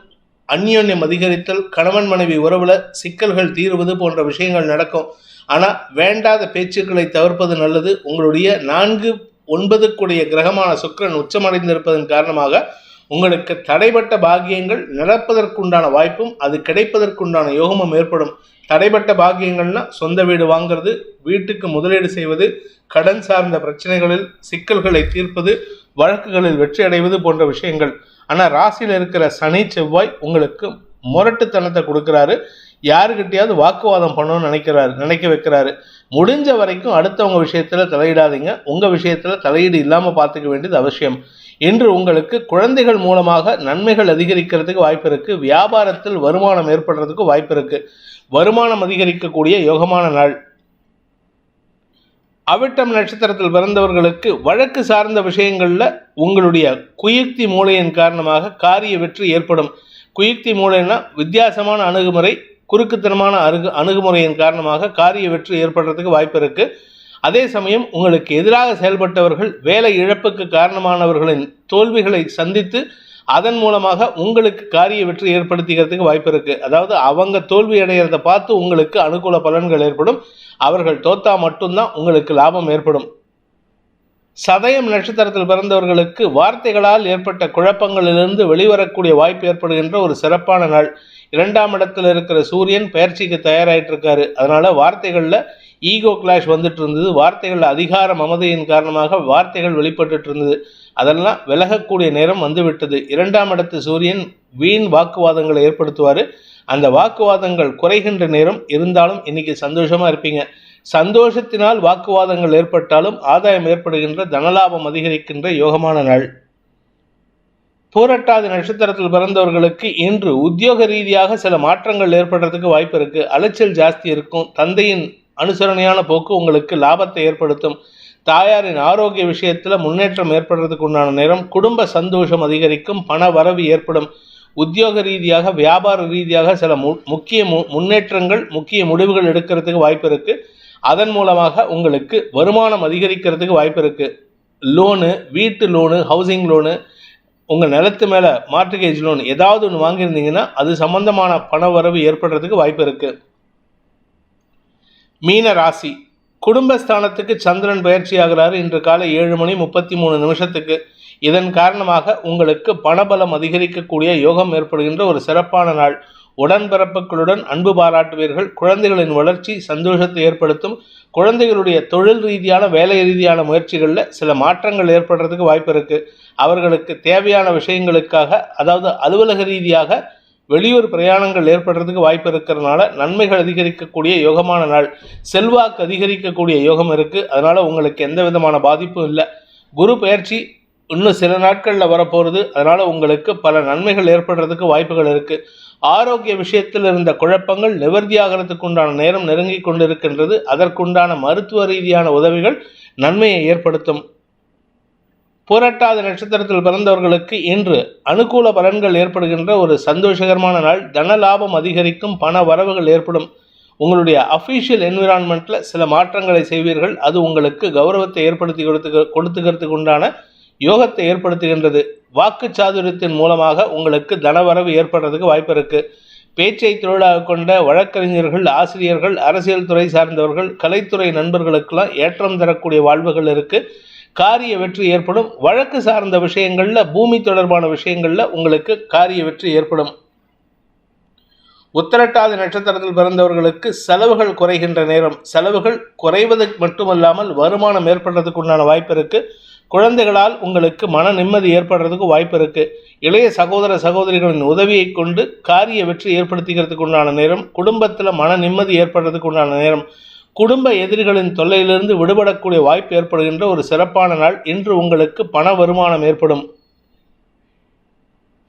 அந்யோன்யம் அதிகரித்தல், கணவன் மனைவி உறவுல சிக்கல்கள் தீர்வது போன்ற விஷயங்கள் நடக்கும். ஆனால் வேண்டாத பேச்சுக்களை தவிர்ப்பது நல்லது. உங்களுடைய 4-9 கிரகமான சுக்கிரன் உச்சமடைந்திருப்பதன் காரணமாக உங்களுக்கு தடைப்பட்ட பாக்கியங்கள் நடப்பதற்குண்டான வாய்ப்பும் அது கிடைப்பதற்குண்டான யோகமும் ஏற்படும். தடைப்பட்ட பாக்கியங்கள்னா சொந்த வீடு வாங்கிறது, வீட்டுக்கு முதலீடு செய்வது, கடன் சார்ந்த பிரச்சனைகளில் சிக்கல்களை தீர்ப்பது, வழக்குகளில் வெற்றி அடைவது போன்ற விஷயங்கள். ஆனால் ராசியில் இருக்கிற சனி செவ்வாய் உங்களுக்கு முரட்டுத்தனத்தை கொடுக்குறாரு. யாருக்கிட்டையாவது வாக்குவாதம் பண்ணணும்னு நினைக்க வைக்கிறாரு. முடிஞ்ச வரைக்கும் அடுத்தவங்க விஷயத்தில் தலையிடாதீங்க. உங்கள் விஷயத்தில் தலையீடு இல்லாமல் பார்த்துக்க வேண்டியது அவசியம். இன்று உங்களுக்கு குழந்தைகள் மூலமாக நன்மைகள் அதிகரிக்கிறதுக்கு வாய்ப்பு இருக்குது. வியாபாரத்தில் வருமானம் ஏற்படுறதுக்கு வாய்ப்பு இருக்குது. வருமானம் அதிகரிக்கக்கூடிய யோகமான நாள். அவிட்டம் நட்சத்திரத்தில் பிறந்தவர்களுக்கு வழக்கு சார்ந்த விஷயங்களில் உங்களுடைய குயுக்தி மூளையின் காரணமாக காரிய வெற்றி ஏற்படும். குயுக்தி மூளைன்னா வித்தியாசமான அணுகுமுறை, குறுக்குத்தனமான அணுகுமுறையின் காரணமாக காரிய வெற்றி ஏற்படுறதுக்கு வாய்ப்பு இருக்குது. அதே சமயம் உங்களுக்கு எதிராக செயல்பட்டவர்கள், வேலை இழப்புக்கு காரணமானவர்களின் தோல்விகளை சந்தித்து அதன் மூலமாக உங்களுக்கு காரிய வெற்றி ஏற்படுத்திக்கிறதுக்கு வாய்ப்பு இருக்கு. அதாவது அவங்க தோல்வி அடைகிறத பார்த்து உங்களுக்கு அனுகூல பலன்கள் ஏற்படும். அவர்கள் தோத்தா மட்டும்தான் உங்களுக்கு லாபம் ஏற்படும். சதயம் நட்சத்திரத்தில் பிறந்தவர்களுக்கு வார்த்தைகளால் ஏற்பட்ட குழப்பங்களிலிருந்து வெளிவரக்கூடிய வாய்ப்பு ஏற்படுகின்ற ஒரு சிறப்பான நாள். 2ஆம் இடத்துல இருக்கிற சூரியன் பயிற்சிக்கு தயாராகிட்டு இருக்காரு. அதனால வார்த்தைகளில் ஈகோ கிளாஷ் வந்துட்டு இருந்தது. வார்த்தைகளில் அதிகார மமதையின் காரணமாக வார்த்தைகள் வெளிப்பட்டு இருந்தது. அதெல்லாம் விலகக்கூடிய நேரம் வந்துவிட்டது. 2ஆம் இடத்து சூரியன் வீண் வாக்குவாதங்களை ஏற்படுத்துவார். அந்த வாக்குவாதங்கள் குறைகின்ற நேரம். இருந்தாலும் இன்னைக்கு சந்தோஷமா இருப்பீங்க. சந்தோஷத்தினால் வாக்குவாதங்கள் ஏற்பட்டாலும் ஆதாயம் ஏற்படுகின்ற, தனலாபம் அதிகரிக்கின்ற யோகமான நாள். பூரட்டாதி நட்சத்திரத்தில் பிறந்தவர்களுக்கு இன்று உத்தியோக ரீதியாக சில மாற்றங்கள் ஏற்படுறதுக்கு வாய்ப்பு இருக்கு. அலைச்சல் ஜாஸ்தி இருக்கும். தந்தையின் அனுசரணையான போக்கு உங்களுக்கு லாபத்தை ஏற்படுத்தும். தாயாரின் ஆரோக்கிய விஷயத்துல முன்னேற்றம் ஏற்படுறதுக்கு உண்டான நேரம். குடும்ப சந்தோஷம் அதிகரிக்கும். பண வரவு ஏற்படும். உத்தியோக ரீதியாக, வியாபார ரீதியாக சில முக்கிய முன்னேற்றங்கள், முக்கிய முடிவுகள் எடுக்கிறதுக்கு வாய்ப்பு இருக்கு. அதன் மூலமாக உங்களுக்கு வருமானம் அதிகரிக்கிறதுக்கு வாய்ப்பு இருக்கு. லோனு, வீட்டு லோனு, ஹவுசிங் லோனு, உங்கள் நிலத்து மேலே மார்ட்கேஜ் லோன் ஏதாவது ஒன்று வாங்கியிருந்தீங்கன்னா அது சம்பந்தமான பண வரவு ஏற்படுறதுக்கு வாய்ப்பு இருக்கு. மீன ராசி. குடும்பஸ்தானத்துக்கு சந்திரன் பயிற்சி ஆகிறாரு இன்று காலை 7:33 இதன் காரணமாக உங்களுக்கு பணபலம் அதிகரிக்கக்கூடிய யோகம் ஏற்படுகின்ற ஒரு சிறப்பான நாள். உடன்பிறப்புகளுடன் அன்பு பாராட்டுவீர்கள். குழந்தைகளின் வளர்ச்சி சந்தோஷத்தை ஏற்படுத்தும். குழந்தைகளுடைய தொழில் ரீதியான, வேலை ரீதியான முயற்சிகளில் சில மாற்றங்கள் ஏற்படுறதுக்கு வாய்ப்பு இருக்குது. அவர்களுக்கு தேவையான விஷயங்களுக்காக, அதாவது அலுவலக ரீதியாக வெளியூர் பிரயாணங்கள் ஏற்படுறதுக்கு வாய்ப்பு இருக்கிறதுனால நன்மைகள் அதிகரிக்கக்கூடிய யோகமான நாள். செல்வாக்கு அதிகரிக்கக்கூடிய யோகம் இருக்குது. அதனால் உங்களுக்கு எந்த விதமான பாதிப்பும் இல்லை. குரு பயிற்சி இன்னும் சில நாட்களில் வரப்போகிறது. அதனால் உங்களுக்கு பல நன்மைகள் ஏற்படுறதுக்கு வாய்ப்புகள் இருக்குது. ஆரோக்கிய விஷயத்தில் இருந்த குழப்பங்கள் நிவர்த்தியாகிறதுக்கு உண்டான நேரம் நெருங்கி கொண்டிருக்கின்றது. அதற்குண்டான மருத்துவ ரீதியான உதவிகள் நன்மையை ஏற்படுத்தும். பூரட்டாதி நட்சத்திரத்தில் பிறந்தவர்களுக்கு இன்று அனுகூல பலன்கள் ஏற்படுகின்ற ஒரு சந்தோஷகரமான நாள். தன லாபம் அதிகரிக்கும். பண வரவுகள் ஏற்படும். உங்களுடைய அஃபீஷியல் என்விரான்மெண்ட்டில் சில மாற்றங்களை செய்வீர்கள். அது உங்களுக்கு கௌரவத்தை ஏற்படுத்தி கொடுத்துக்கிறதுக்கு உண்டான யோகத்தை ஏற்படுத்துகின்றது. வாக்கு சாதுரியத்தின் மூலமாக உங்களுக்கு தனவரவு ஏற்படுறதுக்கு வாய்ப்பு இருக்குது. பேச்சை தொழிலாக கொண்ட வழக்கறிஞர்கள், ஆசிரியர்கள், அரசியல் துறை சார்ந்தவர்கள், கலைத்துறை நண்பர்களுக்கெல்லாம் ஏற்றம் தரக்கூடிய வாழ்வுகள் இருக்குது. காரிய வெற்றி ஏற்படும். வழக்கு சார்ந்த விஷயங்களில், பூமி தொடர்பான விஷயங்களில் உங்களுக்கு காரிய வெற்றி ஏற்படும். உத்திரட்டாதி நட்சத்திரத்தில் பிறந்தவர்களுக்கு செலவுகள் குறைகின்ற நேரம். செலவுகள் குறைவது மட்டுமல்லாமல் வருமானம் ஏற்படுறதுக்கு உண்டான வாய்ப்பு இருக்குது. குழந்தைகளால் உங்களுக்கு மன நிம்மதி ஏற்படுறதுக்கு வாய்ப்பு இருக்குது. இளைய சகோதர சகோதரிகளின் உதவியை கொண்டு காரிய வெற்றி ஏற்படுத்திக்கிறதுக்கு உண்டான நேரம். குடும்பத்தில் மன நிம்மதி ஏற்படுறதுக்கு உண்டான நேரம். குடும்ப எதிரிகளின் தொல்லையிலிருந்து விடுபடக்கூடிய வாய்ப்பு ஏற்படுகின்ற ஒரு சிறப்பான நாள். இன்று உங்களுக்கு பண வருமானம் ஏற்படும்.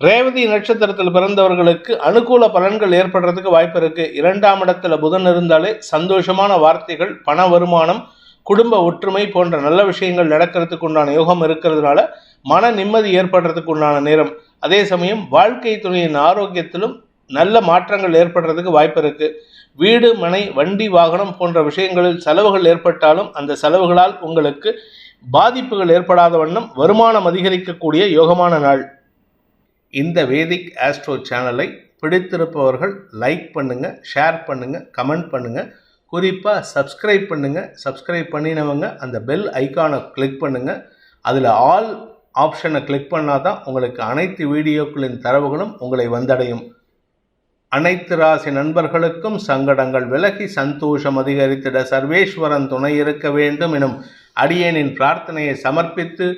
ரேவதி நட்சத்திரத்தில் பிறந்தவர்களுக்கு அனுகூல பலன்கள் ஏற்படுறதுக்கு வாய்ப்பு இருக்கு. 2ஆம் இடத்துல புதன் இருந்தாலே சந்தோஷமான வார்த்தைகள், பண வருமானம், குடும்ப ஒற்றுமை போன்ற நல்ல விஷயங்கள் நடக்கிறதுக்கு உண்டான யோகம் இருக்கிறதுனால மன நிம்மதி ஏற்படுறதுக்கு உண்டான நேரம். அதே சமயம் வாழ்க்கை துணையின் ஆரோக்கியத்திலும் நல்ல மாற்றங்கள் ஏற்படுறதுக்கு வாய்ப்பு இருக்கு. வீடு, மனை, வண்டி, வாகனம் போன்ற விஷயங்களில் செலவுகள் ஏற்பட்டாலும் அந்த செலவுகளால் உங்களுக்கு பாதிப்புகள் ஏற்படாத வண்ணம் வருமானம் அதிகரிக்கக்கூடிய யோகமான நாள். இந்த வேதிக் ஆஸ்ட்ரோ சேனலை பிடித்திருப்பவர்கள் லைக் பண்ணுங்கள், ஷேர் பண்ணுங்கள், கமெண்ட் பண்ணுங்கள். குறிப்பாக சப்ஸ்கிரைப் பண்ணுங்கள். சப்ஸ்கிரைப் பண்ணினவங்க அந்த பெல் ஐக்கானை கிளிக் பண்ணுங்கள். அதில் ஆல் ஆப்ஷனை கிளிக் பண்ணால் தான் உங்களுக்கு அனைத்து வீடியோக்களின் தரவுகளும் உங்களை வந்தடையும். அனைத்து ராசி நண்பர்களுக்கும் சங்கடங்கள் விலகி சந்தோஷம் அதிகரித்திட சர்வேஸ்வரன் துணை இருக்க வேண்டும் எனும் அடியேனின் பிரார்த்தனையை சமர்ப்பித்து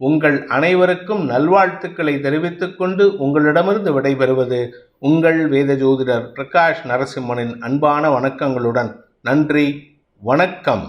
உங்கள் அனைவருக்கும் நல்வாழ்த்துக்களை தெரிவித்துக் கொண்டு உங்களிடமிருந்து விடைபெறுவது உங்கள் வேத ஜோதிடர் பிரகாஷ் நரசிம்மனின் அன்பான வணக்கங்களுடன். நன்றி, வணக்கம்.